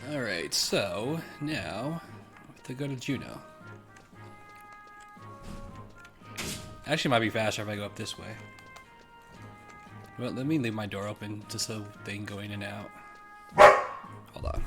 Alright, so now we have to go to Juno. Actually, it might be faster if I go up this way. Well, let me leave my door open just so they can go in and out. Hold on.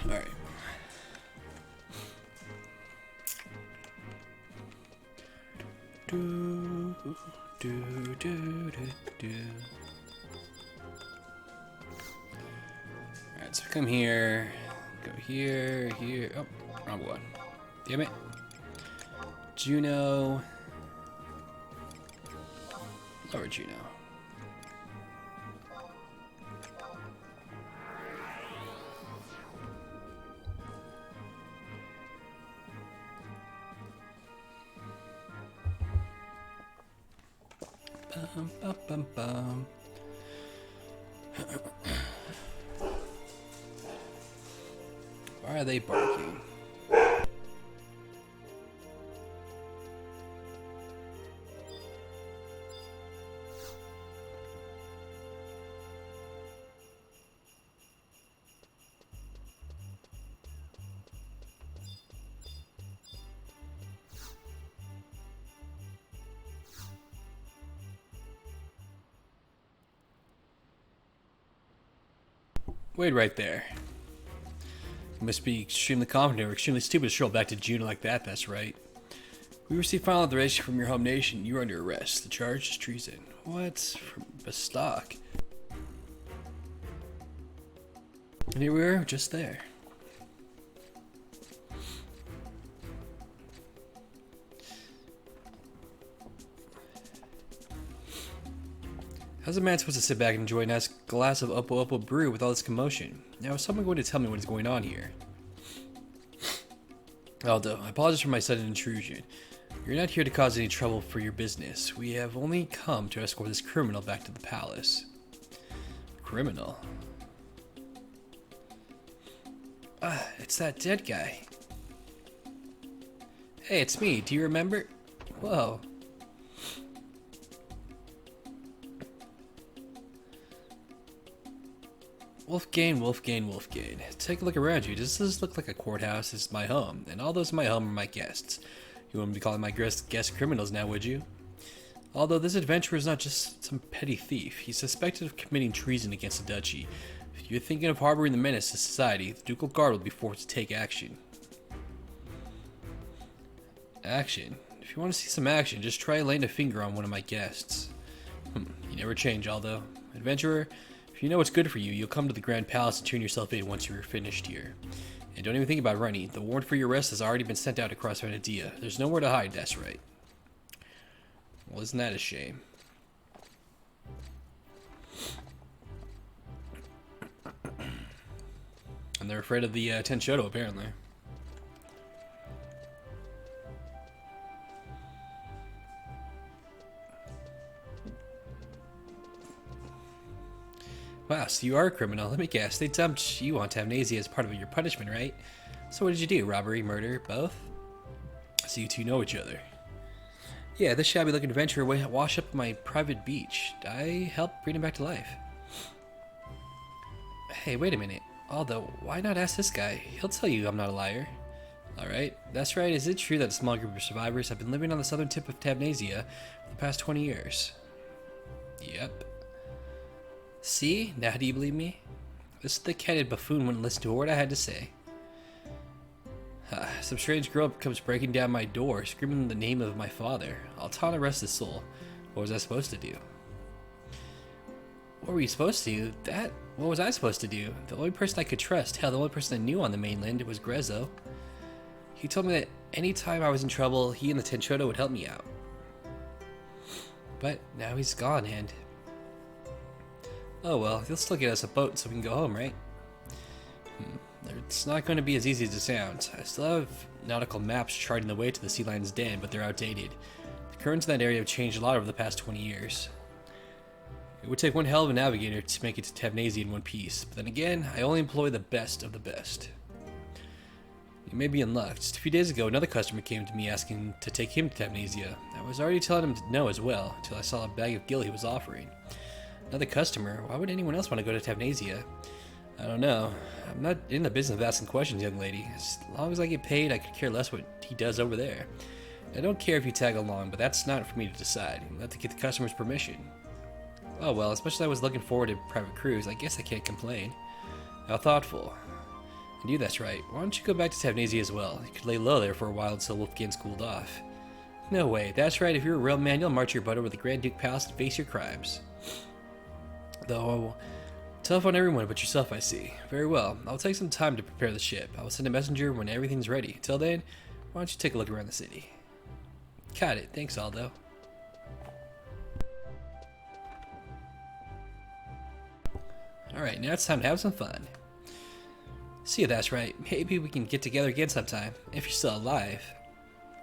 Alright. Do, do, do, do, do. Alright, so come here. Go here, here. Oh, wrong one. Damn it. Juno. Lower Juno. Bum, bum, bum, bum. Why are they barking? Wait right there. You must be extremely confident or extremely stupid to stroll back to Juno like that, that's right. We received final authorization from your home nation. You are under arrest. The charge is treason. What? From Bastok. And here we are, just there. How's a man supposed to sit back and enjoy a nice glass of Oppo Oppo brew with all this commotion? Now, is someone going to tell me what is going on here? Aldo, I apologize for my sudden intrusion. You're not here to cause any trouble for your business. We have only come to escort this criminal back to the palace. Criminal? Ah, it's that dead guy. Hey, it's me. Do you remember? Whoa. Wolfgang, Wolfgang, Wolfgang. Take a look around you. Does this look like a courthouse? This is my home, and all those in my home are my guests. You wouldn't be calling my guest criminals now, would you? Although this adventurer is not just some petty thief. He's suspected of committing treason against the duchy. If you're thinking of harboring the menace to society, the ducal guard will be forced to take action. Action? If you want to see some action, just try laying a finger on one of my guests. You never change, Aldo. Adventurer, if you know what's good for you, you'll come to the Grand Palace and turn yourself in once you're finished here. And don't even think about running. The warrant for your arrest has already been sent out across Venedia. There's nowhere to hide, that's right. Well, isn't that a shame? And they're afraid of the Tenchoto, apparently. Wow, so you are a criminal. Let me guess, they dumped you onto amnesia as part of your punishment, right? So what did you do? Robbery, murder, both? So you two know each other. Yeah, this shabby-looking adventurer washed up my private beach. I helped bring him back to life. Hey, wait a minute. Although, why not ask this guy? He'll tell you I'm not a liar. Alright, that's right. Is it true that a small group of survivors have been living on the southern tip of Tabnasia for the past 20 years? Yep. See? Now do you believe me? This thick-headed buffoon wouldn't listen to a word I had to say. Some strange girl comes breaking down my door, screaming the name of my father. I'll taunt and arrest his soul. What was I supposed to do? What were you supposed to do? What was I supposed to do? The only person I could trust, hell, the only person I knew on the mainland, was Grezzo. He told me that any time I was in trouble, he and the Tenchoto would help me out. But now he's gone, and... oh well, he'll still get us a boat so we can go home, right? It's not going to be as easy as it sounds. I still have nautical maps charting the way to the sea lion's den, but they're outdated. The currents in that area have changed a lot over the past 20 years. It would take one hell of a navigator to make it to Tavnasia in one piece, but then again, I only employ the best of the best. You may be in luck. Just a few days ago, another customer came to me asking to take him to Tavnasia. I was already telling him no as well, until I saw a bag of gill he was offering. Another customer? Why would anyone else want to go to Tavnasia? I don't know. I'm not in the business of asking questions, young lady. As long as I get paid, I could care less what he does over there. I don't care if you tag along, but that's not for me to decide. You'll have to get the customer's permission. Oh well, especially I was looking forward to a private cruise, I guess I can't complain. How thoughtful. And you, that's right. Why don't you go back to Tavnasia as well? You could lay low there for a while until Wolfgan's cooled off. No way. That's right. If you're a real man, you'll march your butt over to the Grand Duke Palace and face your crimes. Though, telephone everyone but yourself, I see. Very well. I'll take some time to prepare the ship. I will send a messenger when everything's ready. Till then, why don't you take a look around the city? Got it. Thanks, Aldo. Alright, now it's time to have some fun. See, that's right. Maybe we can get together again sometime, if you're still alive.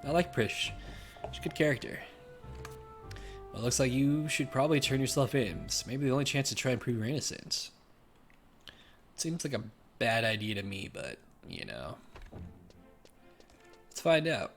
I like Prish. She's a good character. Well, it looks like you should probably turn yourself in. It's maybe the only chance to try and prove your innocence. It seems like a bad idea to me, but, you know. Let's find out.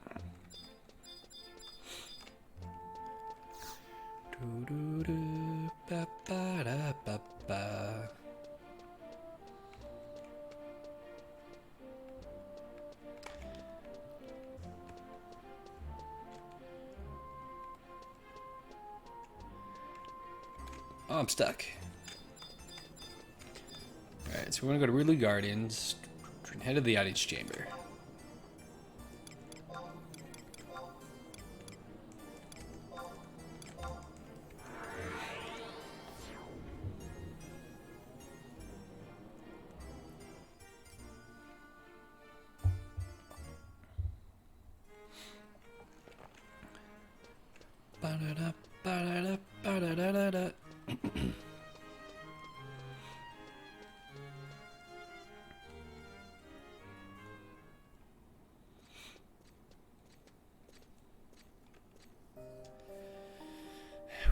Oh, I'm stuck. Alright, so we're gonna go to Ridley Gardens and head to the audience chamber. Ba-da-da, ba-da-da, ba-da-da-da-da.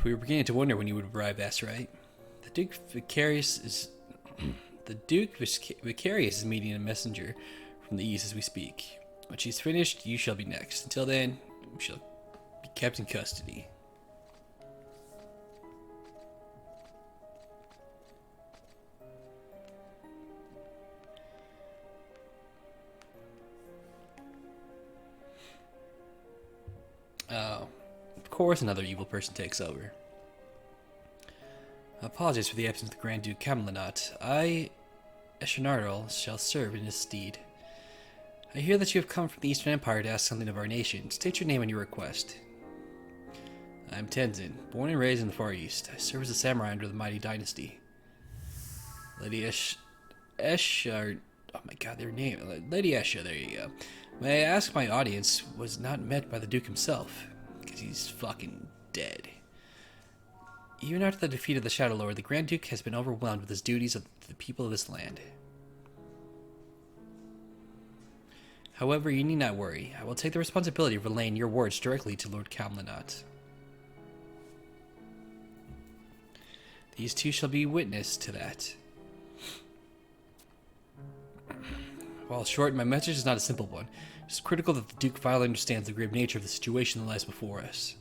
We were beginning to wonder when you would arrive, that's right. The Duke Vicarious is... the Duke Vicarious is meeting a messenger from the east as we speak. When she's finished, you shall be next. Until then, we shall be kept in custody. Oh, of course another evil person takes over. Apologies for the absence of the Grand Duke Camelot. I, Eshenardal, shall serve in his stead. I hear that you have come from the Eastern Empire to ask something of our nation. State your name and your request. I'm Tenzin, born and raised in the Far East. I serve as a samurai under the mighty dynasty. Lady oh my god, their name. Lady Esha, there you go. May I ask, my audience was not met by the Duke himself, because he's fucking dead. Even after the defeat of the Shadow Lord, the Grand Duke has been overwhelmed with his duties of the people of this land. However, you need not worry. I will take the responsibility of relaying your words directly to Lord Camelot. These two shall be witness to that. While short, my message is not a simple one. It is critical that the Duke finally understands the grave nature of the situation that lies before us.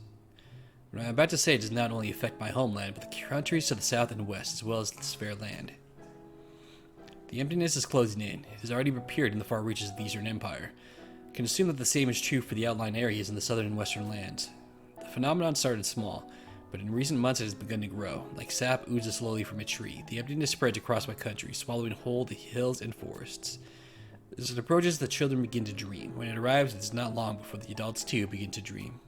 What I am about to say does not only affect my homeland, but the countries to the south and west, as well as this fair land. The emptiness is closing in. It has already appeared in the far reaches of the Eastern Empire. I can assume that the same is true for the outlying areas in the southern and western lands. The phenomenon started small, but in recent months it has begun to grow. Like sap oozes slowly from a tree, the emptiness spreads across my country, swallowing whole the hills and forests. As it approaches, the children begin to dream. When it arrives, it is not long before the adults too begin to dream.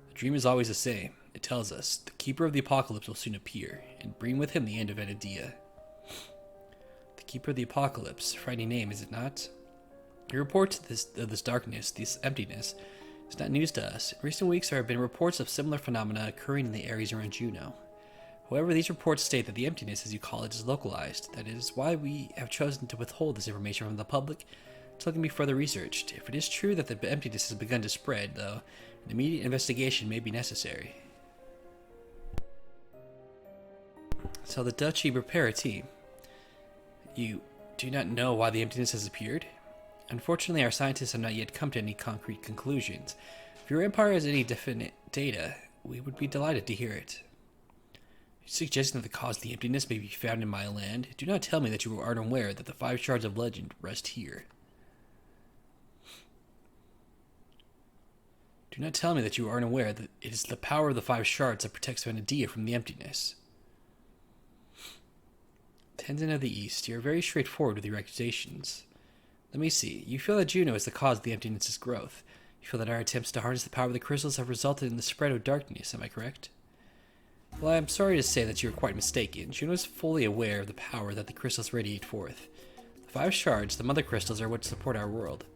The dream is always the same. It tells us, the Keeper of the Apocalypse will soon appear, and bring with him the end of Anadia. The Keeper of the Apocalypse, frightening name, is it not? Your report of this darkness, this emptiness, is not news to us. In recent weeks there have been reports of similar phenomena occurring in the areas around Juneau. However, these reports state that the emptiness, as you call it, is localized. That is why we have chosen to withhold this information from the public until it can be further researched. If it is true that the emptiness has begun to spread, though, an immediate investigation may be necessary. So the Duchy prepare a team. You do not know why the emptiness has appeared? Unfortunately, our scientists have not yet come to any concrete conclusions. If your empire has any definite data, we would be delighted to hear it. Suggesting that the cause of the emptiness may be found in my land, do not tell me that you are unaware that the 5 shards of legend rest here. Do not tell me that you are unaware that it is the power of the 5 shards that protects Venedia from the emptiness. Tenzin of the East, you are very straightforward with your accusations. Let me see. You feel that Juno is the cause of the emptiness's growth. You feel that our attempts to harness the power of the crystals have resulted in the spread of darkness, am I correct? Well, I am sorry to say that you are quite mistaken. Juno is fully aware of the power that the crystals radiate forth. The 5 shards, the mother crystals, are what support our world.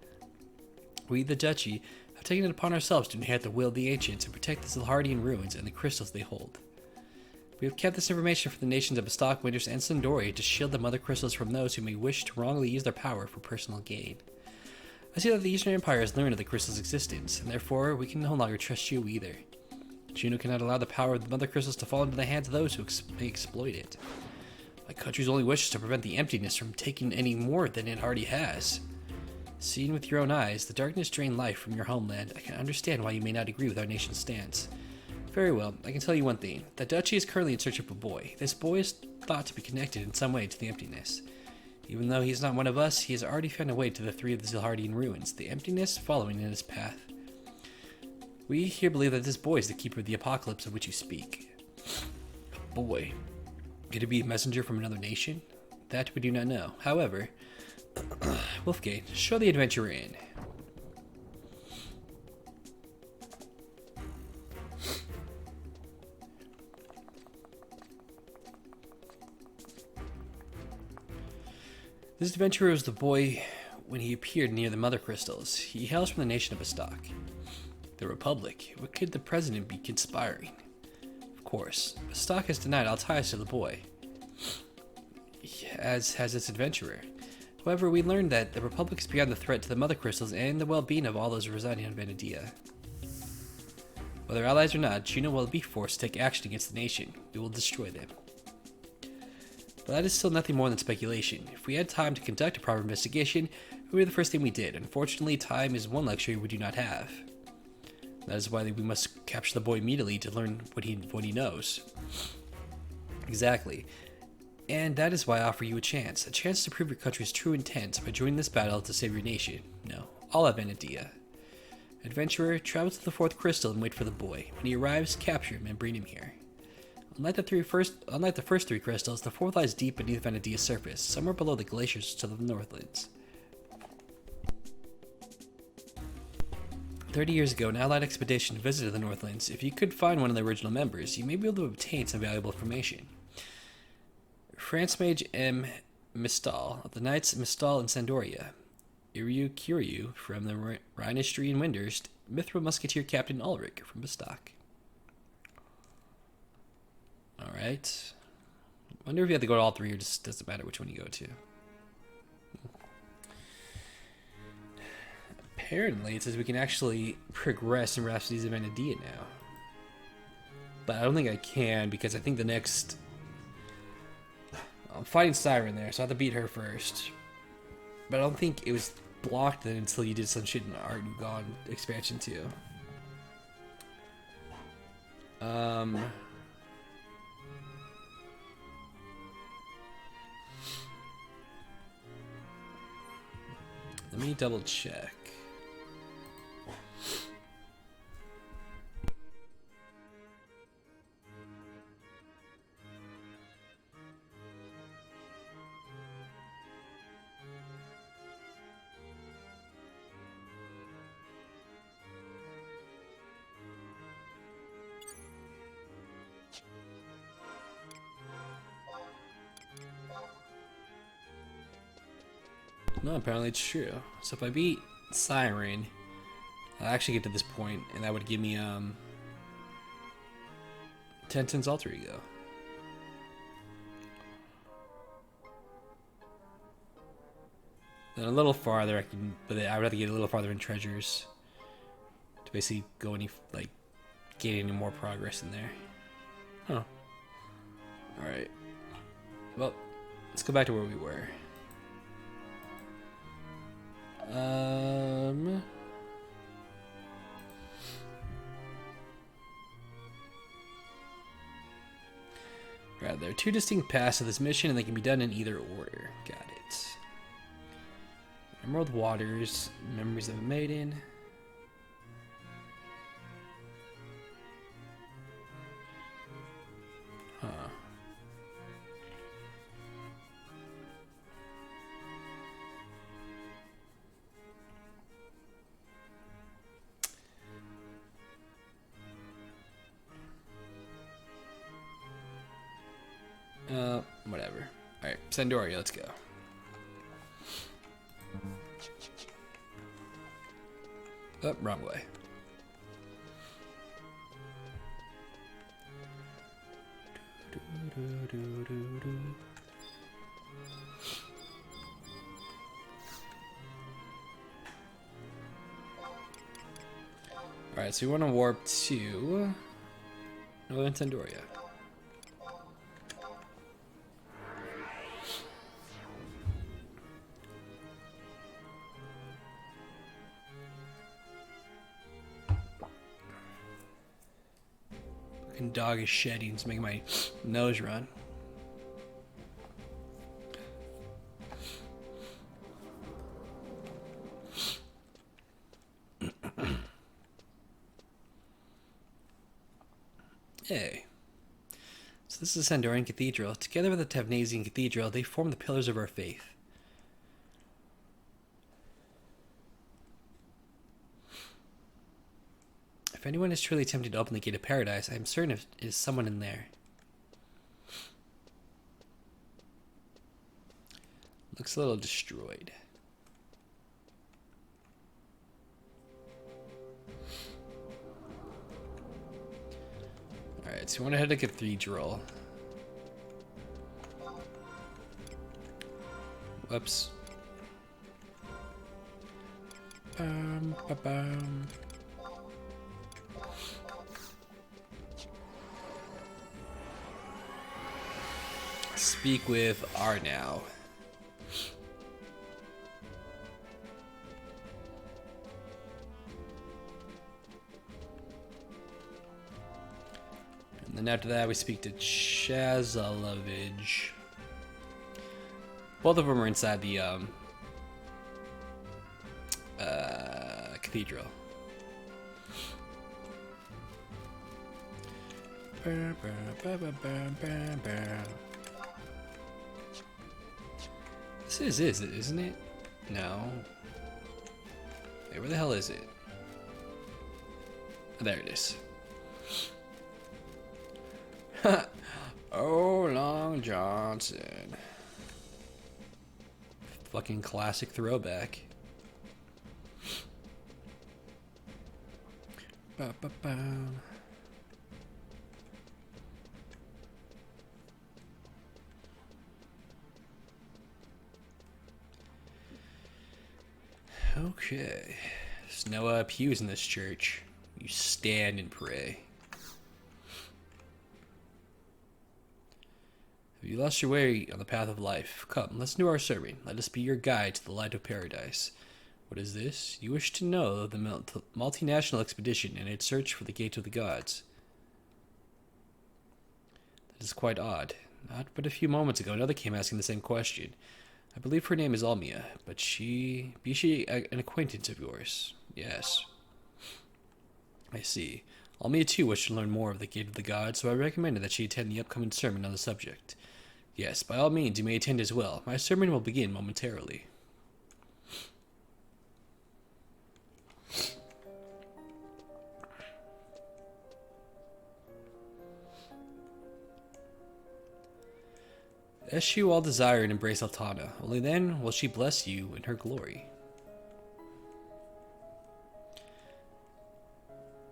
We, the Duchy, have taken it upon ourselves to inherit the will of the ancients and protect the Zilhardian ruins and the crystals they hold. We have kept this information for the nations of Bastok, Winters, and Sandoria to shield the mother crystals from those who may wish to wrongly use their power for personal gain. I see that the Eastern Empire has learned of the crystal's existence, and therefore we can no longer trust you either. Juno cannot allow the power of the mother crystals to fall into the hands of those who may exploit it. My country's only wish is to prevent the emptiness from taking any more than it already has. Seen with your own eyes, the darkness drained life from your homeland. I can understand why you may not agree with our nation's stance. Very well, I can tell you one thing. The Duchy is currently in search of a boy. This boy is thought to be connected in some way to the emptiness. Even though he is not one of us, he has already found a way to the 3 of the Zilhardian ruins, the emptiness following in his path. We here believe that this boy is the keeper of the apocalypse of which you speak. A boy? Could it be a messenger from another nation? That we do not know. However, Wolfgate, show the adventurer in. This adventurer was the boy when he appeared near the mother crystals. He hails from the nation of Bastok. The Republic. What could the president be conspiring? Of course, Bastok has denied all ties to the boy, as has its adventurer. However, we learned that the Republic is beyond the threat to the mother crystals and the well-being of all those residing on Venedia. Whether allies or not, Juno will be forced to take action against the nation. We will destroy them. But that is still nothing more than speculation. If we had time to conduct a proper investigation, it would be the first thing we did. Unfortunately, time is one luxury we do not have. That is why we must capture the boy immediately to learn what he knows. Exactly. And that is why I offer you a chance to prove your country's true intent by joining this battle to save your nation. No, all have an idea. Adventurer, travel to the 4th crystal and wait for the boy. When he arrives, capture him and bring him here. Unlike the first 3 crystals, the 4th lies deep beneath Venedia's surface, somewhere below the glaciers to the Northlands. 30 years ago, an allied expedition visited the Northlands. If you could find one of the original members, you may be able to obtain some valuable information. France Mage M. Mistal, of the Knights Mistal and Sandoria. Iryu Kiryu, from the Rhinistry and Windurst. Mithril Musketeer Captain Ulrich, from Bastok. Alright. Wonder if you have to go to all 3 or just doesn't matter which one you go to. Apparently, it says we can actually progress in Rhapsodies of Venedia now. But I don't think I can because I think the next... I'm fighting Siren there, so I have to beat her first. But I don't think it was blocked then until you did some shit in Art Gone expansion 2. Let me double check. No, apparently it's true. So if I beat Siren, I'll actually get to this point, and that would give me Tenten's Alter Ego. Then a little farther, I can, but I would have to get a little farther in treasures to basically go any, like, gain any more progress in there. Huh. Alright. Well, let's go back to where we were. Right, there are two distinct paths to this mission, and they can be done in either order. Got it. Emerald Waters, Memories of a Maiden. Huh. Whatever. Alright, Sandoria, let's go. Oh, wrong way. Alright, so we want to warp to Northern Sandoria. Fucking dog is shedding. It's making my nose run. Hey. So this is the Sandorian Cathedral. Together with the Tavnasian Cathedral, they form the pillars of our faith. If anyone is truly tempted to open the gate of paradise, I am certain it is someone in there. Looks a little destroyed. Alright, so we want to head to Cathedral. Whoops. Ba-bam. Speak with Arnau. And then after that, we speak to Chazalovich. Both of them are inside the cathedral. This is it, isn't it? No. Hey, where the hell is it? Oh, there it is. Oh, Long Johnson. Fucking classic throwback. Ba-ba-ba. Okay. There's no pews in this church. You stand and pray. Have you lost your way on the path of life? Come, let's do our sermon. Let us be your guide to the light of paradise. What is this? You wish to know of the multinational expedition and its search for the gate of the gods. That is quite odd. Not but a few moments ago, another came asking the same question. I believe her name is Almia, but be she an acquaintance of yours? Yes. I see. Almia too wished to learn more of the Gate of the Gods, so I recommended that she attend the upcoming sermon on the subject. Yes, by all means, you may attend as well. My sermon will begin momentarily. Eschew all desire and embrace Altana. Only then will she bless you in her glory.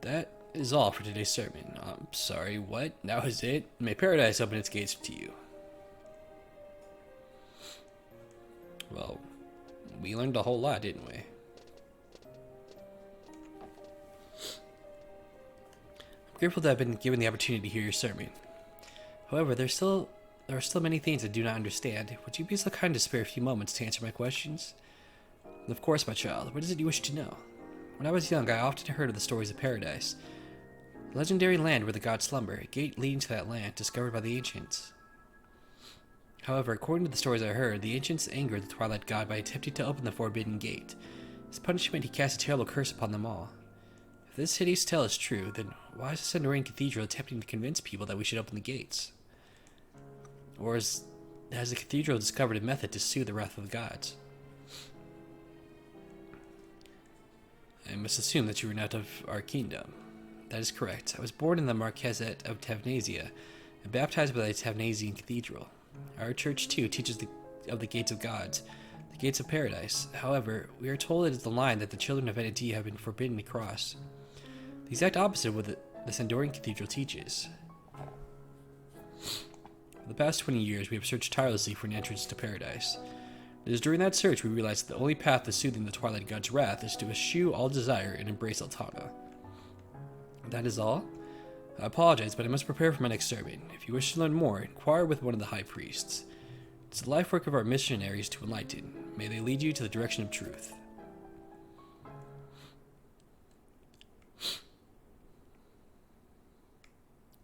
That is all for today's sermon. I'm sorry, what? Now is it? May paradise open its gates to you. Well, we learned a whole lot, didn't we? I'm grateful that I've been given the opportunity to hear your sermon. However, there are still many things I do not understand. Would you be so kind to spare a few moments to answer my questions? And of course, my child, what is it you wish to know? When I was young, I often heard of the stories of paradise. The legendary land where the gods slumber, a gate leading to that land, discovered by the ancients. However, according to the stories I heard, the ancients angered the Twilight God by attempting to open the forbidden gate. As punishment, he cast a terrible curse upon them all. If this hideous tale is true, then why is the Sandorian Cathedral attempting to convince people that we should open the gates? Or has the cathedral discovered a method to soothe the wrath of the gods? I must assume that you are not of our kingdom. That is correct. I was born in the Marquisate of Tavnasia and baptized by the Tavnasian Cathedral. Our church, too, teaches of the gates of gods, the gates of paradise. However, we are told it is the line that the children of Venetia have been forbidden to cross. The exact opposite of what the Sandorian Cathedral teaches. For the past 20 years, we have searched tirelessly for an entrance to paradise. It is during that search we realized that the only path to soothing the Twilight God's wrath is to eschew all desire and embrace Altana. That is all? I apologize, but I must prepare for my next sermon. If you wish to learn more, inquire with one of the high priests. It's the life work of our missionaries to enlighten. May they lead you to the direction of truth.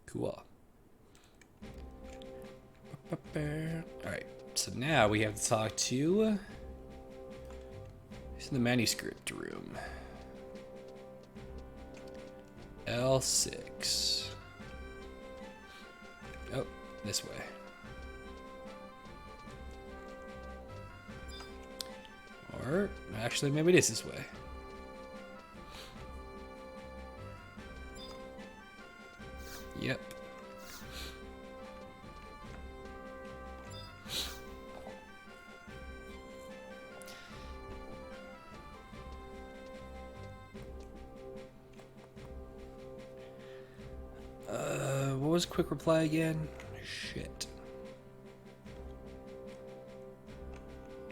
Cool. Alright, so now we have to talk to... He's in the manuscript room. L6. Oh, this way. Or, actually, maybe it is this way. Yep. What was quick reply again? Shit.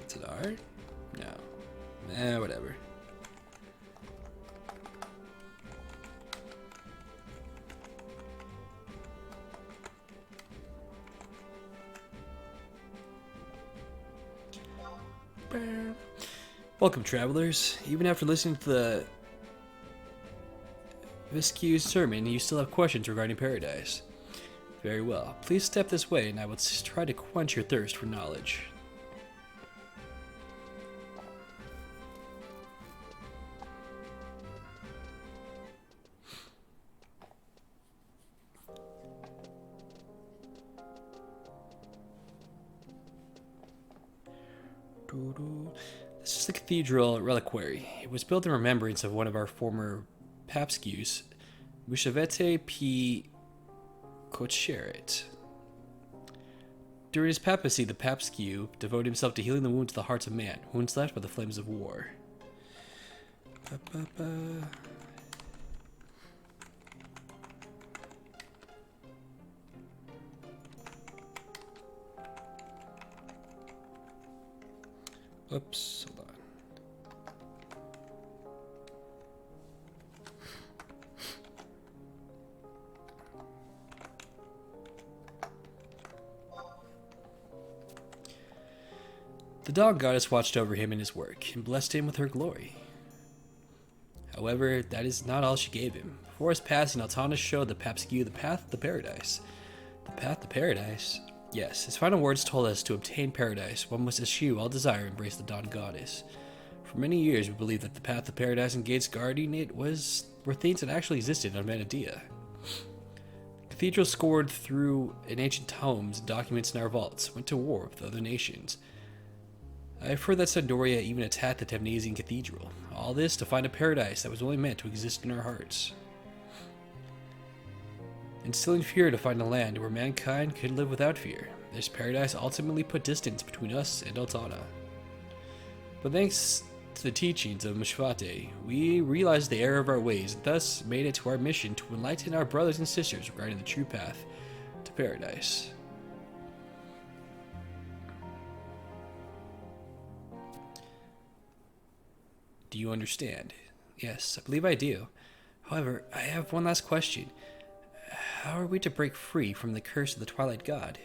Is it R? No. Whatever. Welcome, travelers. Even after listening to the Viscue's sermon, you still have questions regarding paradise. Very well. Please step this way, and I will try to quench your thirst for knowledge. This is the cathedral reliquary. It was built in remembrance of one of our former papscues, Mushavete P. Kocheret. During his papacy, the papscue devoted himself to healing the wounds of the hearts of man, wounds left by the flames of war. Oops, hold on. The Dawn Goddess watched over him in his work and blessed him with her glory. However, that is not all she gave him. Before his passing, Altana showed the papscue the path to paradise. The path to paradise? Yes, his final words told us to obtain paradise, one must eschew all desire and embrace the Dawn Goddess. For many years, we believed that the path to paradise and gates guarding it were things that actually existed on Venetia. Cathedrals scored through in ancient tomes and documents in our vaults went to war with other nations. I have heard that Sandoria even attacked the Tavnasian Cathedral. All this to find a paradise that was only meant to exist in our hearts. Instilling fear to find a land where mankind could live without fear. This paradise ultimately put distance between us and Altana. But thanks to the teachings of Mishvate, we realized the error of our ways and thus made it to our mission to enlighten our brothers and sisters regarding the true path to paradise. Do you understand? Yes, I believe I do. However, I have one last question. How are we to break free from the curse of the Twilight God?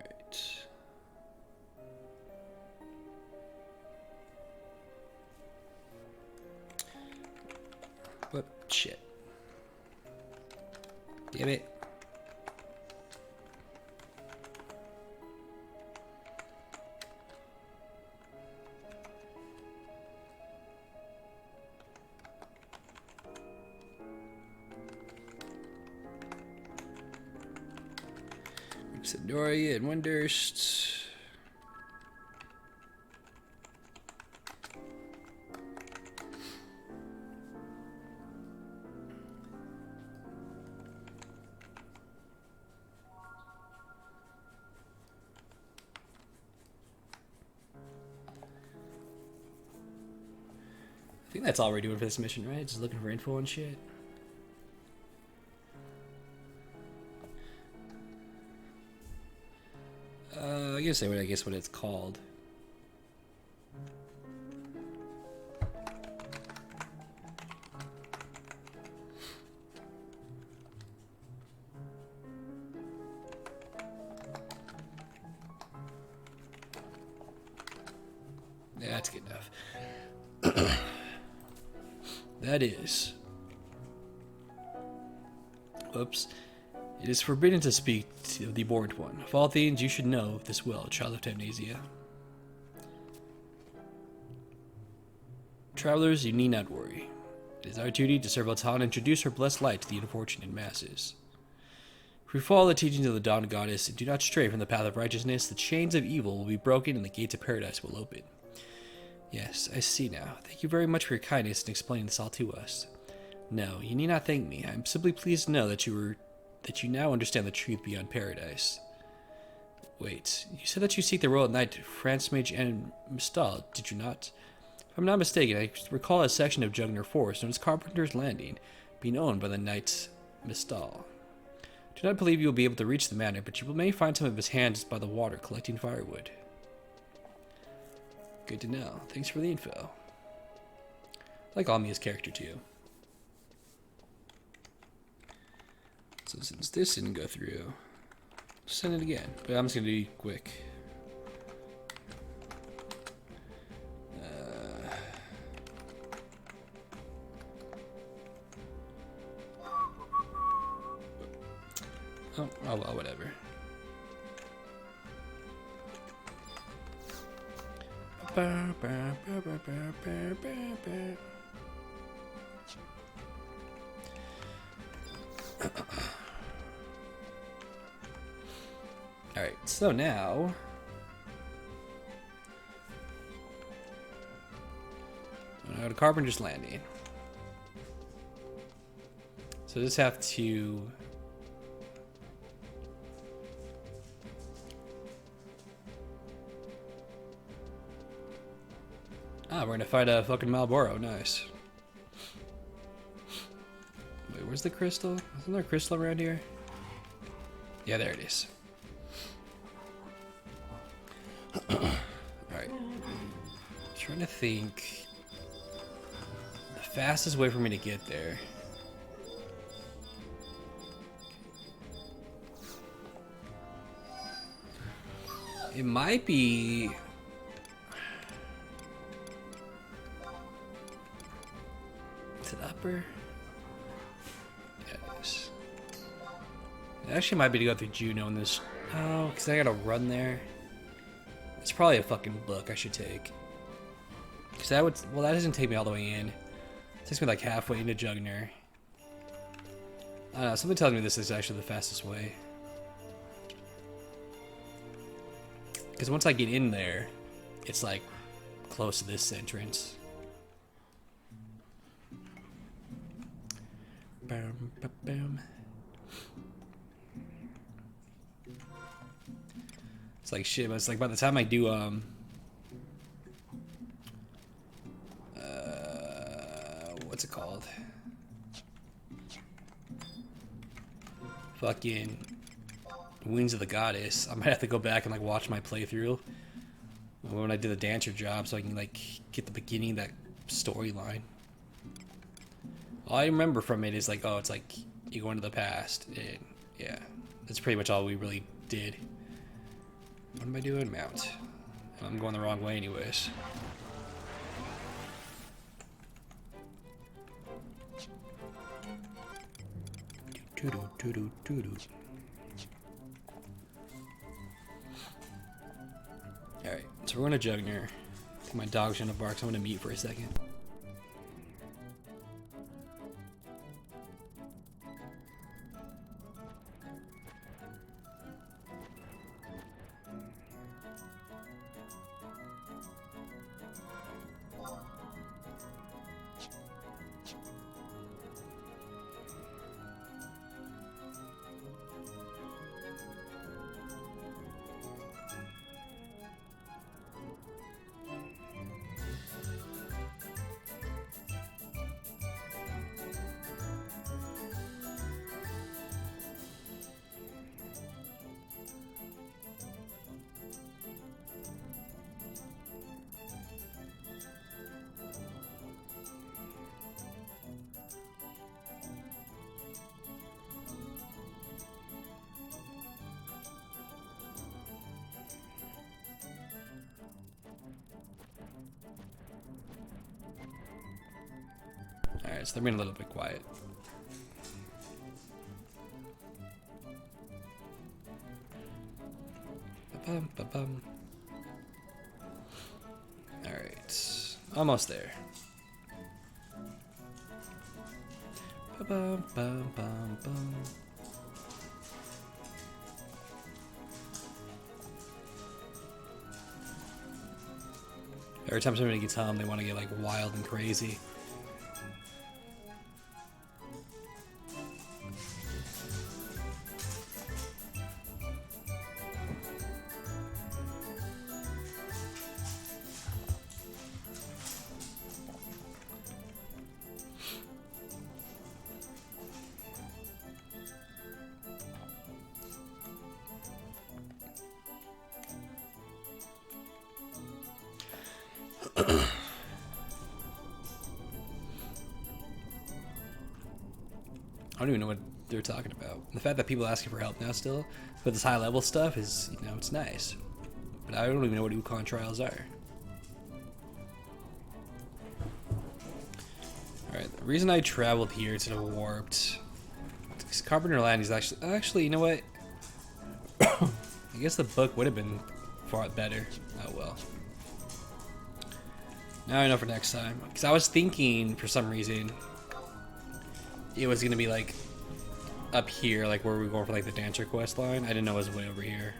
Alright. What? Shit. Damn it. Sandoria and Windurst. I think that's all we're doing for this mission, right? Just looking for info and shit. I guess what it's called. Yeah, that's good enough. That is. Oops. It is forbidden to speak to the Born One. Of all things, you should know this well, child of amnesia. Travelers, you need not worry. It is our duty to serve Altan and introduce her blessed light to the unfortunate masses. If we follow the teachings of the Dawn Goddess and do not stray from the path of righteousness, the chains of evil will be broken and the gates of paradise will open. Yes, I see now. Thank you very much for your kindness in explaining this all to us. No, you need not thank me. I am simply pleased to know that you now understand the truth beyond paradise. Wait, you said that you seek the Royal Knight France Mage and Mistal, did you not? If I'm not mistaken, I recall a section of Jugner Forest known as Carpenter's Landing being owned by the Knight Mistal. I do not believe you will be able to reach the manor, but you may find some of his hands by the water collecting firewood. Good to know. Thanks for the info. I like Amia's character too. So since this didn't go through, send it again. But I'm just gonna be quick. Oh well, whatever. Alright, so now I'm gonna go to Carpenter's Landing. So I just have to we're gonna fight a fucking Malboro, nice. Wait, where's the crystal? Isn't there a crystal around here? Yeah, there it is. Alright. Trying to think the fastest way for me to get there. It might be upper? Yeah, it is. It actually might be to go through Juno in this. Oh, because I gotta run there. It's probably a fucking book I should take. Because that would. Well, that doesn't take me all the way in. It takes me like halfway into Jugner. I don't know. Something tells me this is actually the fastest way. Because once I get in there, it's like close to this entrance. Bam, bam, bam. It's like shit, but it's like by the time I do what's it called? Fucking Wings of the Goddess. I might have to go back and like watch my playthrough when I did the dancer job so I can like get the beginning of that storyline. All I remember from it is like, oh, it's like you go into the past, and yeah, that's pretty much all we really did. What am I doing? Mount. I'm going the wrong way anyways. Alright, so we're going to Jugner. I think my dog's gonna bark, so I'm gonna mute for a second. Alright, so they're being a little bit quiet. Ba-bum. Alright, almost there. Ba-bum. Every time somebody gets home, they want to get like wild and crazy. I don't even know what they're talking about. The fact that people are asking for help now still with this high level stuff is, you know, it's nice. But I don't even know what Wukong trials are. Alright, the reason I traveled here to the warped, because Carpenter Land is actually, you know what? I guess the book would have been far better. Oh well. Now I know for next time. Because I was thinking, for some reason, it was going to be like up here, like where we were going for like the Dancer quest line. I didn't know it was way over here.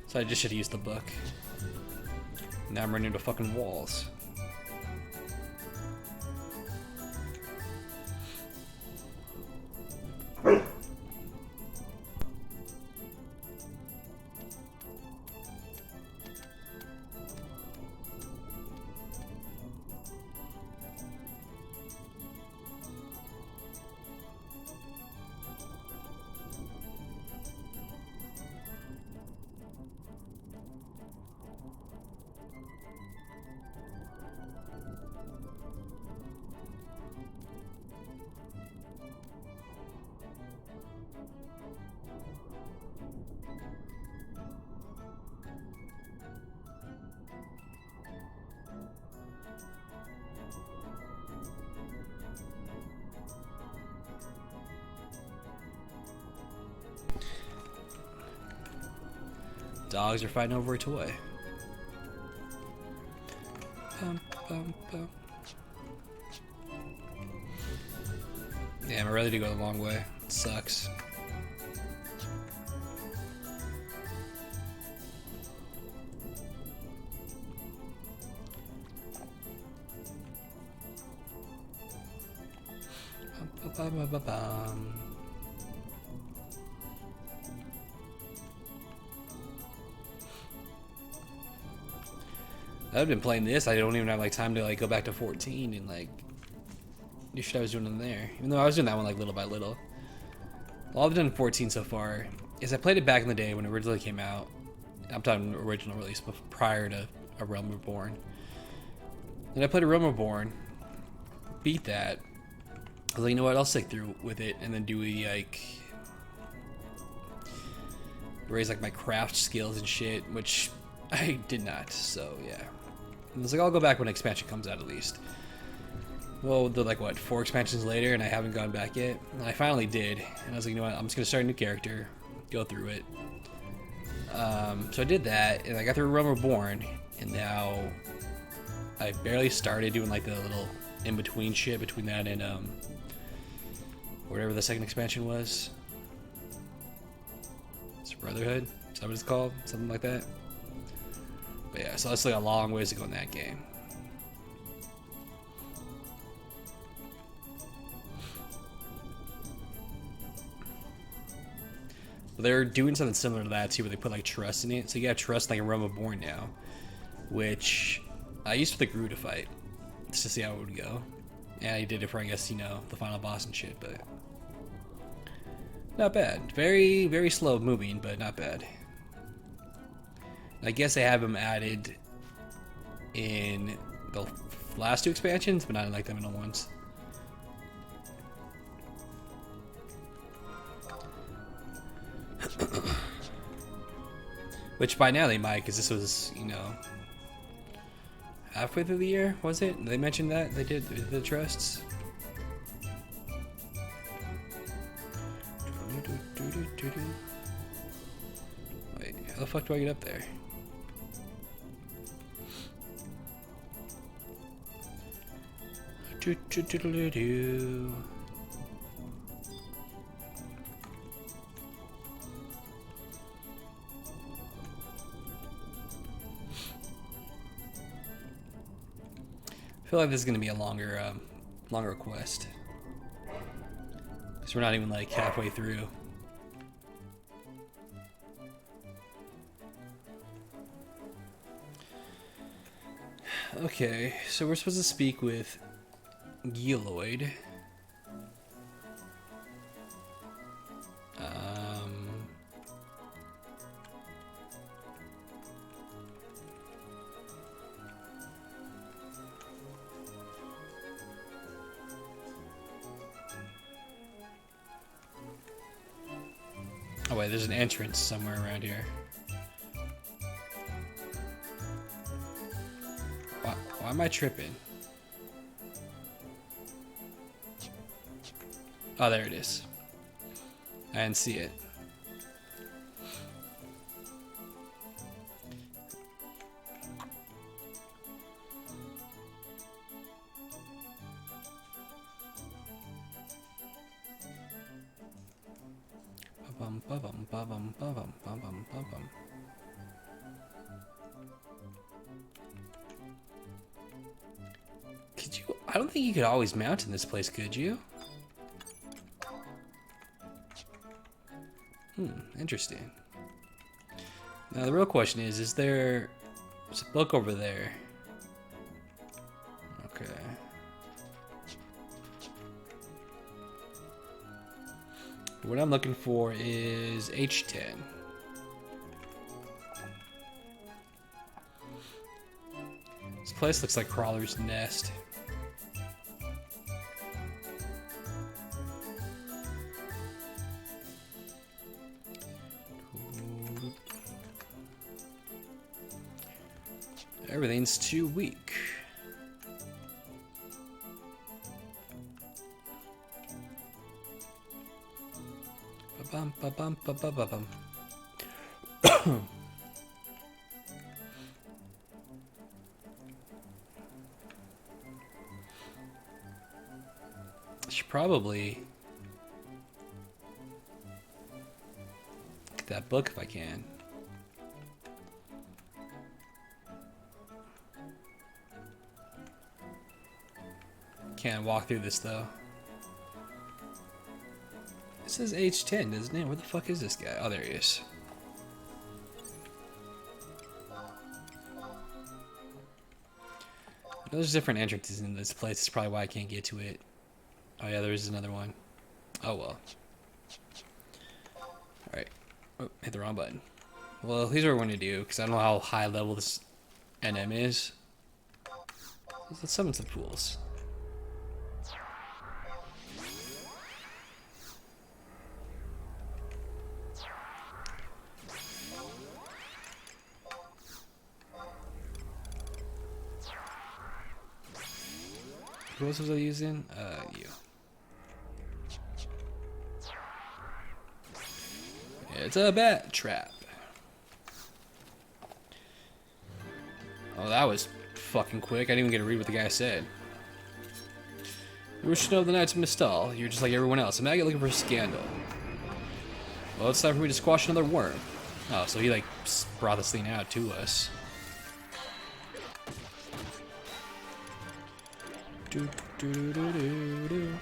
So I just should have used the book. Now I'm running into fucking walls. Dogs are fighting over a toy. Damn, I'm ready to go the long way. It sucks. I've been playing this. I don't even have like time to like go back to 14 and like new shit I was doing in there. Even though I was doing that one like little by little. All I've done in 14 so far is I played it back in the day when it originally came out. I'm talking original release, but prior to A Realm Reborn. Then I played A Realm Reborn, beat that. I was like, you know what, I'll stick through with it and then do like raise like my craft skills and shit, which I did not. So yeah, and I was like, I'll go back when expansion comes out at least. Well, they're like what, 4 expansions later, and I haven't gone back yet. And I finally did, and I was like, you know what, I'm just gonna start a new character, go through it. So I did that, and I got through Realm Reborn, and now I barely started doing like the little in between shit between that and whatever the second expansion was. It's Brotherhood, is that what it's called? Something like that. But yeah, so that's like a long ways to go in that game. But they're doing something similar to that too, where they put like trust in it. So you got trust in, like a Realm Reborn now, which I used for the Gru to fight, just to see how it would go. Yeah, he did it for, I guess, you know, the final boss and shit, but not bad. Very, very slow moving, but not bad. I guess they have him added in the last 2 expansions, but not in like the middle ones. Which by now they might, because this was, you know, halfway through the year, was it? They mentioned that? They did the trusts? Wait, how the fuck do I get up there? I feel like this is gonna be a longer quest, because we're not even like halfway through. Okay, so we're supposed to speak with Geoloid. Oh wait, there's an entrance somewhere around here. Why am I tripping? Oh, there it is. I didn't see it. Could you? I don't think you could always mount in this place, could you? Interesting. Now the real question is there's a book over there? Okay. What I'm looking for is H10. This place looks like Crawler's Nest. Everything's too weak. Ba-bum, ba-bum, ba-ba-ba-bum. I should probably get that book if I can. Can't walk through this though. It says H10, doesn't it? Where the fuck is this guy? Oh, there he is. There's different entrances in this place. That's probably why I can't get to it Oh yeah, there is another one. Oh well. Alright. Oh, hit the wrong button. Well, here's what we're going to do, because I don't know how high level this NM is. Let's summon some fools. Who else was I using? You. It's a bat trap. Oh, that was fucking quick. I didn't even get to read what the guy said. You wish to know the Knights of Mistal. You're just like everyone else. A maggot looking for a scandal. Well, it's time for me to squash another worm. Oh, so he like brought this thing out to us. Do, do, do, do, do, do.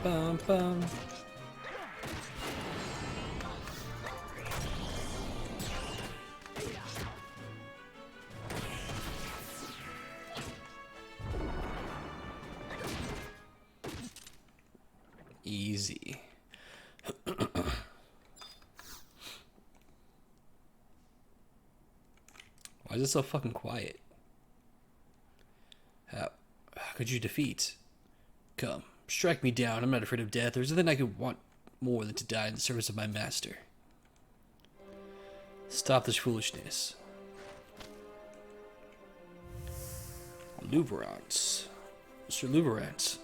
Bum, bum. Easy. Why is it so fucking quiet? How could you defeat? Come, strike me down. I'm not afraid of death. There's nothing I could want more than to die in the service of my master. Stop this foolishness. Louverance. Mr. Louverance.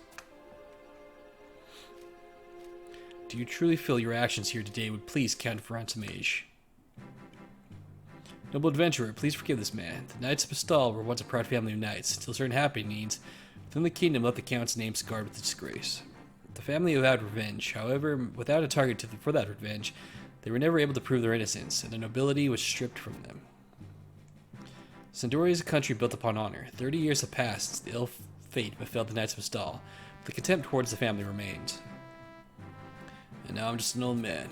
Do you truly feel your actions here today would please Count Frantamage? Noble adventurer, please forgive this man. The Knights of Mistal were once a proud family of knights. Till certain happenings within the kingdom let the Count's name scarred with disgrace. The family vowed revenge. However, without a target for that revenge, they were never able to prove their innocence, and their nobility was stripped from them. Sandoria is a country built upon honor. 30 years have passed since the ill fate befell the Knights of Mistal, but the contempt towards the family remains. And now I'm just an old man.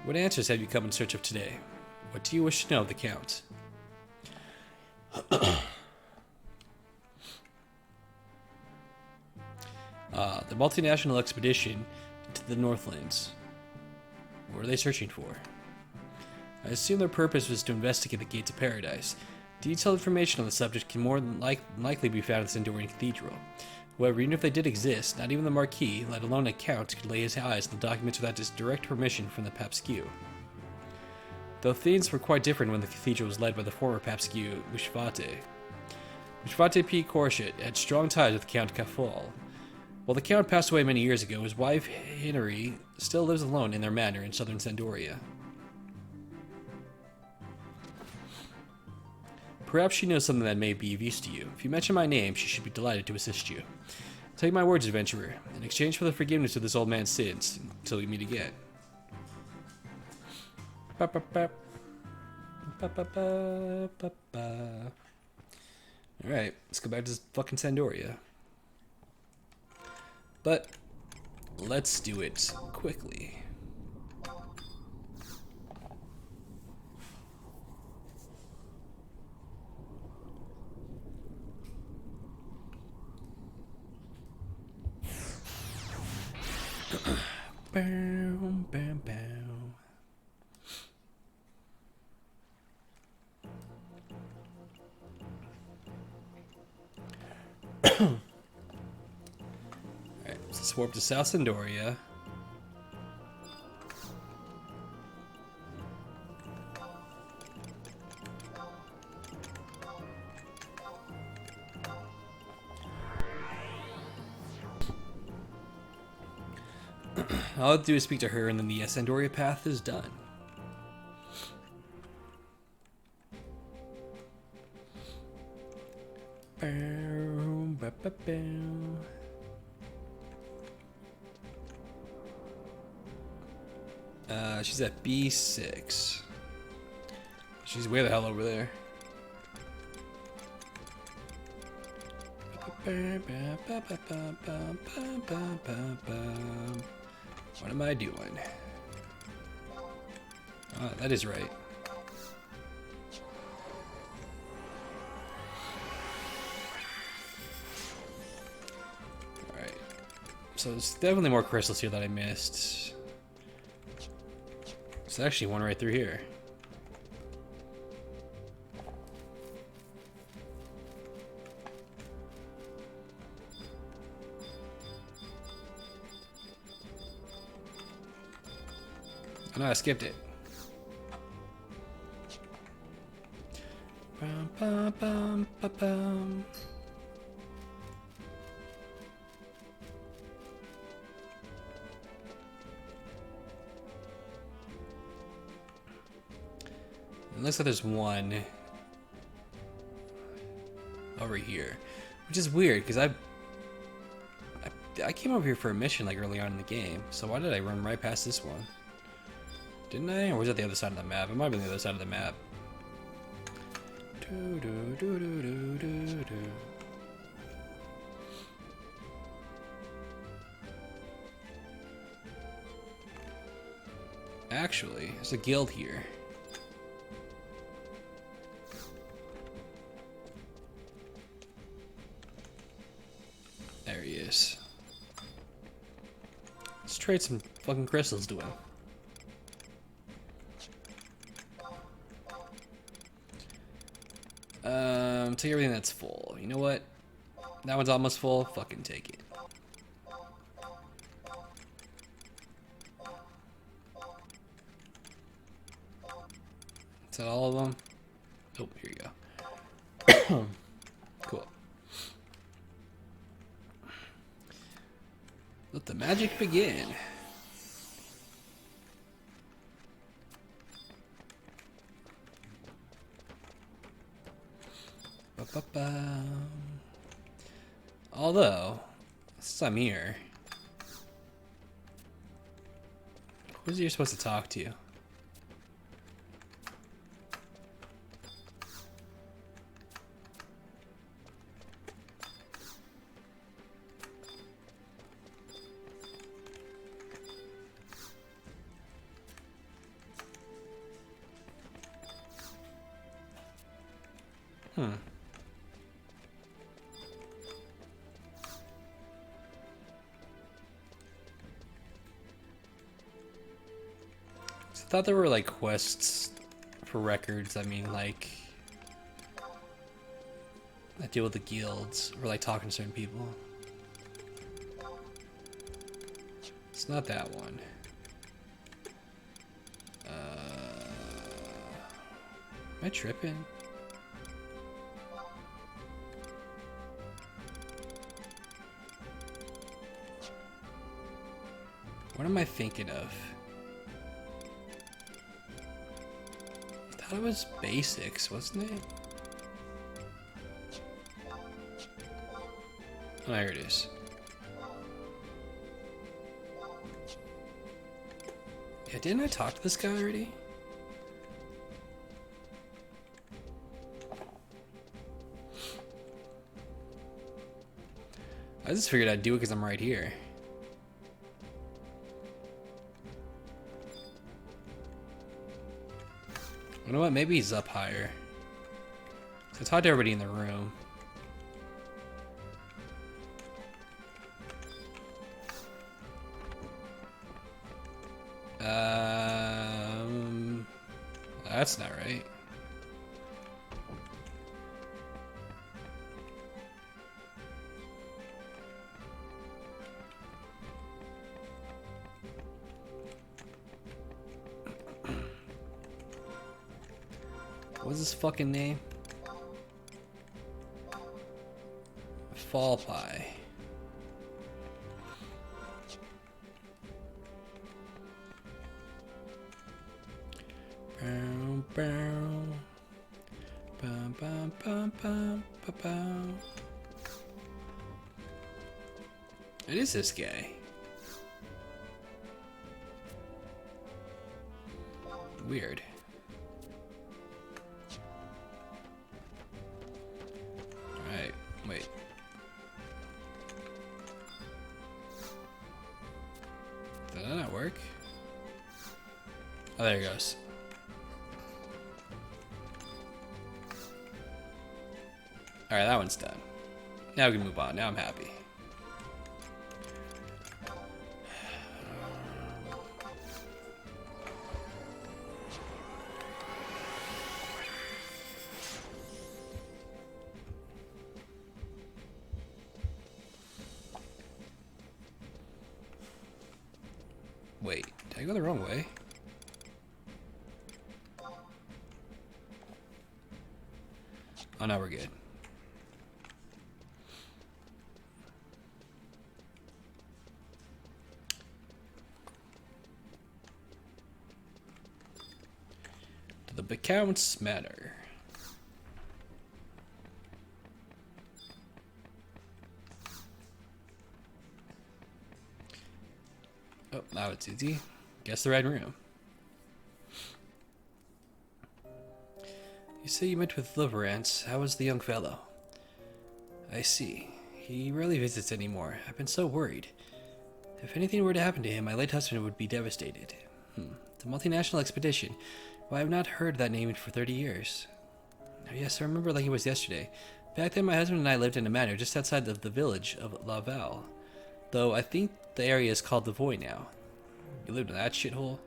What answers have you come in search of today? What do you wish to know of the Count? The multinational expedition into the Northlands. What are they searching for? I assume their purpose was to investigate the Gates of Paradise. Detailed information on the subject can more than likely be found in the Sandorian Cathedral. However, even if they did exist, not even the Marquis, let alone a Count, could lay his eyes on the documents without his direct permission from the Papskew. Though things were quite different when the cathedral was led by the former Papskew, Wishvate. Wishvate P. Korshit had strong ties with Count Kafal. While the Count passed away many years ago, his wife, Hinari, still lives alone in their manor in southern Sandoria. Perhaps she knows something that may be of use to you. If you mention my name, she should be delighted to assist you. Take my words, adventurer, in exchange for the forgiveness of this old man's sins, until we meet again. Alright, let's go back to fucking Sandoria. But, let's do it quickly. Bam, bam, bam. Alright, so let's warp to South Sandoria. All I have to do is speak to her, and then the Sandoria path is done. She's at B6. She's way the hell over there. What am I doing? Ah, that is right. Alright. So there's definitely more crystals here that I missed. There's actually one right through here. Oh no, I skipped it. Bum, bum, bum, bum, bum. It looks like there's one over here, which is weird because I came over here for a mission like early on in the game. So why did I run right past this one? Didn't I? Or was it the other side of the map? It might have been the other side of the map. Actually, there's a guild here. There he is. Let's trade some fucking crystals to him. Take everything that's full. You know what? That one's almost full. Fucking take it. Is that all of them? Oh, here you go. Cool. Let the magic begin. Ba-ba-ba. Although, since I'm here, who's you're supposed to talk to? I thought there were like quests for records. I mean, like that deal with the guilds or like talking to certain people. It's not that one. Am I tripping? What am I thinking of? I thought it was basics, wasn't it? Oh, here it is. Yeah, didn't I talk to this guy already? I just figured I'd do it because I'm right here. You know what? Maybe he's up higher. So I talked to everybody in the room. That's not right. What's his fucking name? Fall Pie. Bow, bow. Bum, bum, bum, bum, bum, bum. It is this guy. Oh, there it goes. Alright, that one's done. Now we can move on. Now I'm happy. Wait, did I go the wrong way? Oh, no, we're good. Do the accounts matter? Oh, now it's easy. Guess the right room. You say you met with Liverance. How was the young fellow? I see. He rarely visits anymore. I've been so worried. If anything were to happen to him, my late husband would be devastated. The multinational expedition. Well, I have not heard that name for 30 years. Oh, yes, I remember like it was yesterday. Back then, my husband and I lived in a manor just outside of the village of Laval. Though I think the area is called the Void now. You lived in that shithole?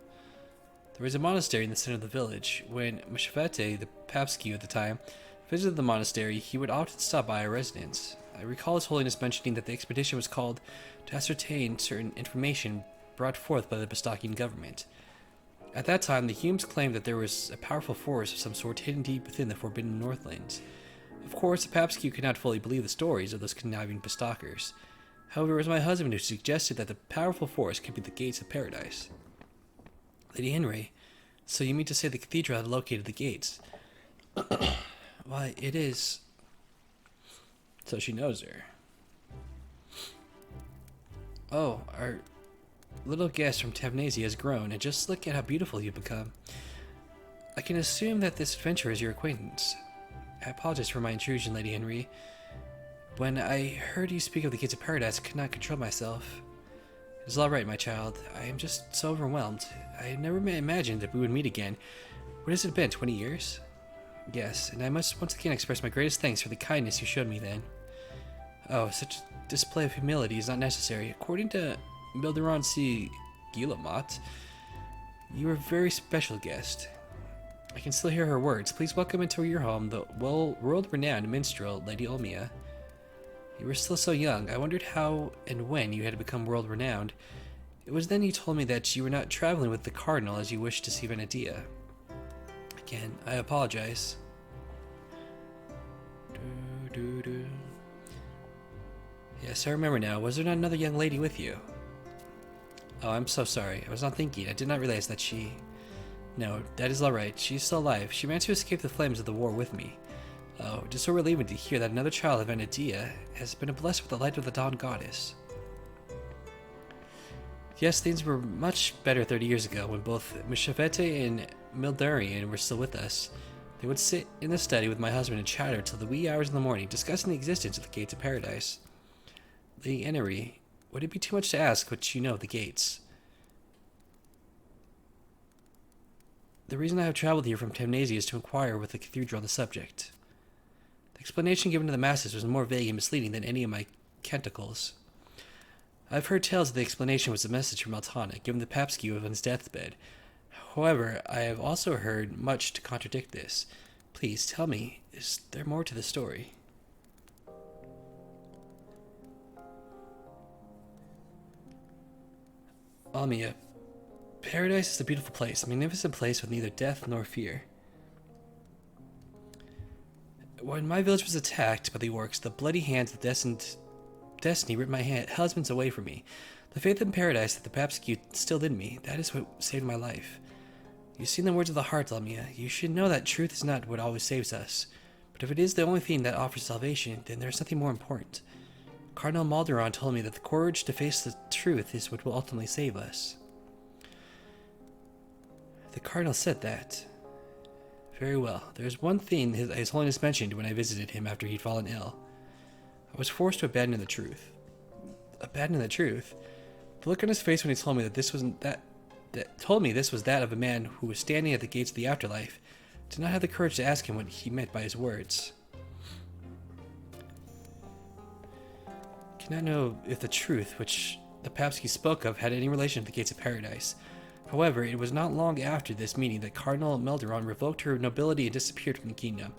There was a monastery in the center of the village. When Meshafete, the Papsky at the time, visited the monastery, he would often stop by our residence. I recall His Holiness mentioning that the expedition was called to ascertain certain information brought forth by the Bastakian government. At that time, the Humes claimed that there was a powerful force of some sort hidden deep within the Forbidden Northlands. Of course, the Papsky could not fully believe the stories of those conniving Bastakers. However, it was my husband who suggested that the powerful force could be the gates of paradise. Lady Henry, so you mean to say the cathedral had located the gates? Why, it is. So she knows her. Oh, our little guest from Tavnasia has grown, and just look at how beautiful you've become. I can assume that this adventurer is your acquaintance. I apologize for my intrusion, Lady Henry. When I heard you speak of the gates of paradise, I could not control myself. It is all right, my child. I am just so overwhelmed. I had never imagined that we would meet again. What has it been, 20 years? Yes, and I must once again express my greatest thanks for the kindness you showed me then. Oh, such a display of humility is not necessary. According to Milderon C. Guillemot, you are a very special guest. I can still hear her words. Please welcome into your home the world-renowned minstrel, Lady Olmia. You were still so young. I wondered how and when you had become world-renowned. It was then you told me that you were not traveling with the Cardinal as you wished to see Venetia. Again, I apologize. Yes, I remember now. Was there not another young lady with you? Oh, I'm so sorry. I was not thinking. I did not realize that she... No, that is all right. She's still alive. She managed to escape the flames of the war with me. Oh, it is so relieving to hear that another child of Venetia has been blessed with the light of the Dawn Goddess. Yes, things were much better 30 years ago when both Meshafete and Mildarian were still with us. They would sit in the study with my husband and chatter till the wee hours in the morning, discussing the existence of the gates of paradise. Lady Enery, would it be too much to ask what you know of the gates? The reason I have traveled here from Tavnasia is to inquire with the cathedral on the subject. The explanation given to the masses was more vague and misleading than any of my canticles. I've heard tales that the explanation was a message from Altana, given the Papsky on his deathbed. However, I have also heard much to contradict this. Please, tell me, is there more to the story? Almia, paradise is a beautiful place, a magnificent place with neither death nor fear. When my village was attacked by the orcs, the bloody hands of destiny ripped my husbands away from me. The faith in paradise that the Papsky instilled in me, that is what saved my life. You've seen the words of the heart, Lamia. You should know that truth is not what always saves us. But if it is the only thing that offers salvation, then there is something more important. Cardinal Malderon told me that the courage to face the truth is what will ultimately save us. The Cardinal said that. Very well. There's one thing His Holiness mentioned when I visited him after he'd fallen ill. I was forced to abandon the truth. Abandon the truth? The look on his face when he told me that that told me this was that of a man who was standing at the gates of the afterlife. Did not have the courage to ask him what he meant by his words. Cannot know if the truth which the Papsky spoke of had any relation to the gates of paradise. However, it was not long after this meeting that Cardinal Melderon revoked her nobility and disappeared from the kingdom.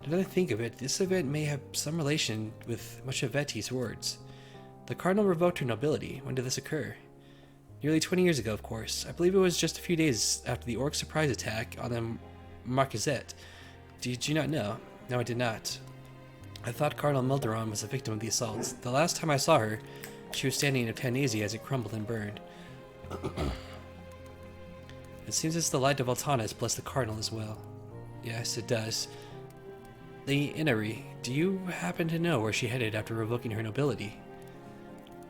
Now that I think of it, this event may have some relation with Moschevetti's words. The Cardinal revoked her nobility. When did this occur? Nearly 20 years ago, of course. I believe it was just a few days after the Orc surprise attack on the Marquisette. Did you not know? No, I did not. I thought Cardinal Melderon was a victim of the assaults. The last time I saw her, she was standing in euthanasia as it crumbled and burned. It seems as the light of Altana has blessed the Cardinal as well. Yes, it does. The Inari, do you happen to know where she headed after revoking her nobility?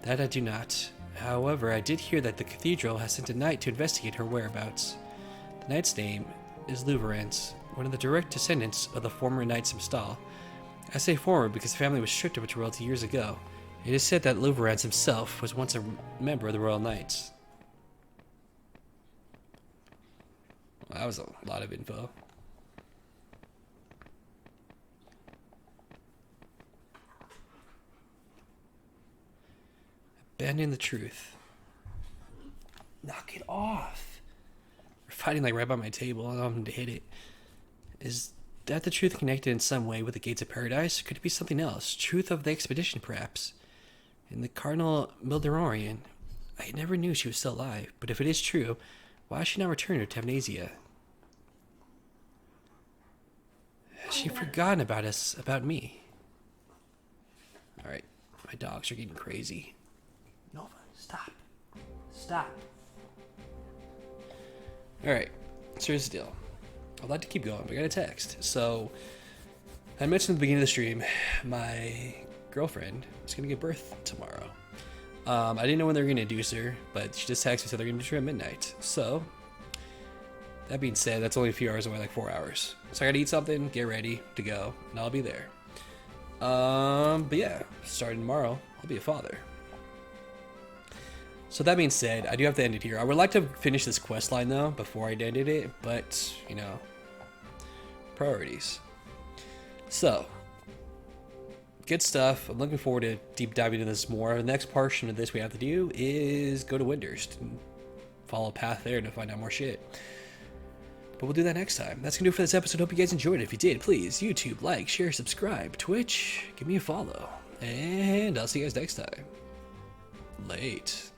That I do not. However, I did hear that the cathedral has sent a knight to investigate her whereabouts. The knight's name is Louverance, one of the direct descendants of the former Knights of Stahl. I say former because the family was stripped of its royalty years ago. It is said that Louverance himself was once a member of the Royal Knights. Well, that was a lot of info. Abandon the truth. Knock it off. We're fighting like right by my table. I don't want him to hit it. Is that the truth connected in some way with the gates of paradise? Or could it be something else? Truth of the expedition, perhaps? And the Cardinal Mildororian. I never knew she was still alive. But if it is true, why has she not returned to Amnesia? Has she forgotten about us, about me? Alright, my dogs are getting crazy. Nova, stop. Stop. Alright, so here's the deal. I'd like to keep going, but I got a text. So, I mentioned at the beginning of the stream, my girlfriend is going to give birth tomorrow. I didn't know when they were going to induce her, but she just texted me and said they're going to do her at midnight. So, that being said, that's only a few hours away, like 4 hours. So I got to eat something, get ready to go, and I'll be there. But yeah, starting tomorrow, I'll be a father. So that being said, I do have to end it here. I would like to finish this quest line though before I ended it, but you know, priorities. So, good stuff. I'm looking forward to deep diving into this more. The next portion of this we have to do is go to Windhurst and follow a path there to find out more shit. But we'll do that next time. That's gonna do it for this episode. Hope you guys enjoyed it. If you did, please YouTube, like, share, subscribe, Twitch, give me a follow, and I'll see you guys next time. Late.